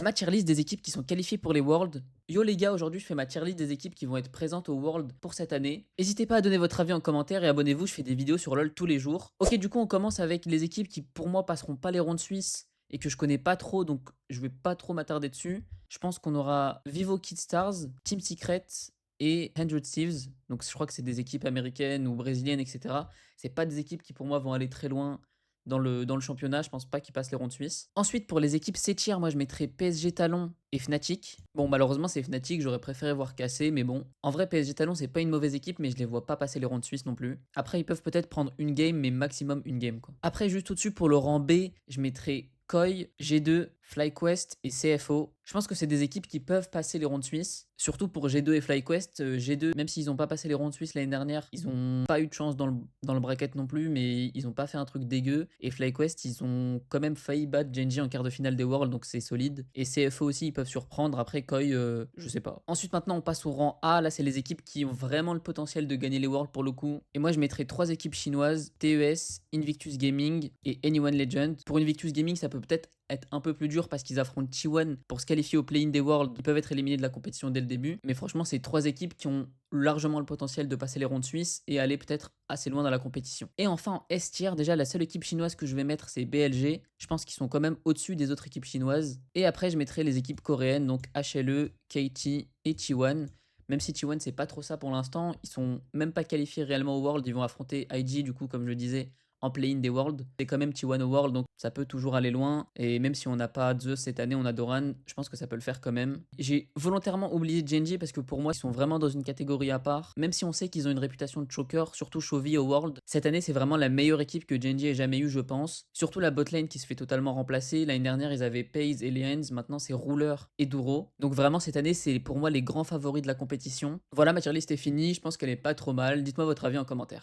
Ma tier list des équipes qui sont qualifiées pour les Worlds. Yo les gars, aujourd'hui je fais ma tier list des équipes qui vont être présentes au World pour cette année. N'hésitez pas à donner votre avis en commentaire et abonnez-vous, je fais des vidéos sur LoL tous les jours. Ok, du coup on commence avec les équipes qui pour moi passeront pas les rondes suisses et que je connais pas trop, donc je vais pas trop m'attarder dessus. Je pense qu'on aura Vivo Kid Stars, Team Secret et 100 Thieves. Donc je crois que c'est des équipes américaines ou brésiliennes, etc. C'est pas des équipes qui pour moi vont aller très loin dans le championnat. Je pense pas qu'ils passent les rondes suisses. Ensuite, pour les équipes C-tier, moi je mettrais PSG Talon et Fnatic. Bon, malheureusement, c'est Fnatic, j'aurais préféré voir casser, mais bon. En vrai, PSG Talon, c'est pas une mauvaise équipe, mais je les vois pas passer les rondes suisses non plus. Après, ils peuvent peut-être prendre une game, mais maximum une game, quoi. Après, juste au-dessus, pour le rang B, je mettrais Koi, G2, FlyQuest et CFO. Je pense que c'est des équipes qui peuvent passer les rondes suisses. Surtout pour G2 et FlyQuest. G2, même s'ils n'ont pas passé les rondes suisses l'année dernière, ils n'ont pas eu de chance dans le bracket non plus, mais ils n'ont pas fait un truc dégueu. Et FlyQuest, ils ont quand même failli battre Genji en quart de finale des Worlds, donc c'est solide. Et CFO aussi, ils peuvent surprendre. Après, Koi, je sais pas. Ensuite, maintenant, on passe au rang A. Là, c'est les équipes qui ont vraiment le potentiel de gagner les Worlds pour le coup. Et moi, je mettrais trois équipes chinoises, TES, Invictus Gaming et Anyone Legend. Pour Invictus Gaming, ça peut peut-être être un peu plus dur parce qu'ils affrontent T1 pour se qualifier au play-in des Worlds. Ils peuvent être éliminés de la compétition dès le début. Mais franchement, c'est trois équipes qui ont largement le potentiel de passer les rondes suisses et aller peut-être assez loin dans la compétition. Et enfin, en S tier, déjà, la seule équipe chinoise que je vais mettre, c'est BLG. Je pense qu'ils sont quand même au-dessus des autres équipes chinoises. Et après, je mettrai les équipes coréennes, donc HLE, KT et T1. Même si T1, c'est pas trop ça pour l'instant, ils sont même pas qualifiés réellement au World. Ils vont affronter IG, du coup, comme je le disais, en play-in des Worlds. C'est quand même T1 au World, donc ça peut toujours aller loin. Et même si on n'a pas Zeus cette année, on a Doran, je pense que ça peut le faire quand même. J'ai volontairement oublié Genji parce que pour moi, ils sont vraiment dans une catégorie à part. Même si on sait qu'ils ont une réputation de choker, surtout Chovy au World. Cette année, c'est vraiment la meilleure équipe que Genji ait jamais eu, je pense. Surtout la botlane qui se fait totalement remplacer. L'année dernière, ils avaient Paze et Leens. Maintenant, c'est Ruler et Duro. Donc vraiment, cette année, c'est pour moi les grands favoris de la compétition. Voilà, ma tier list est finie. Je pense qu'elle est pas trop mal. Dites-moi votre avis en commentaire.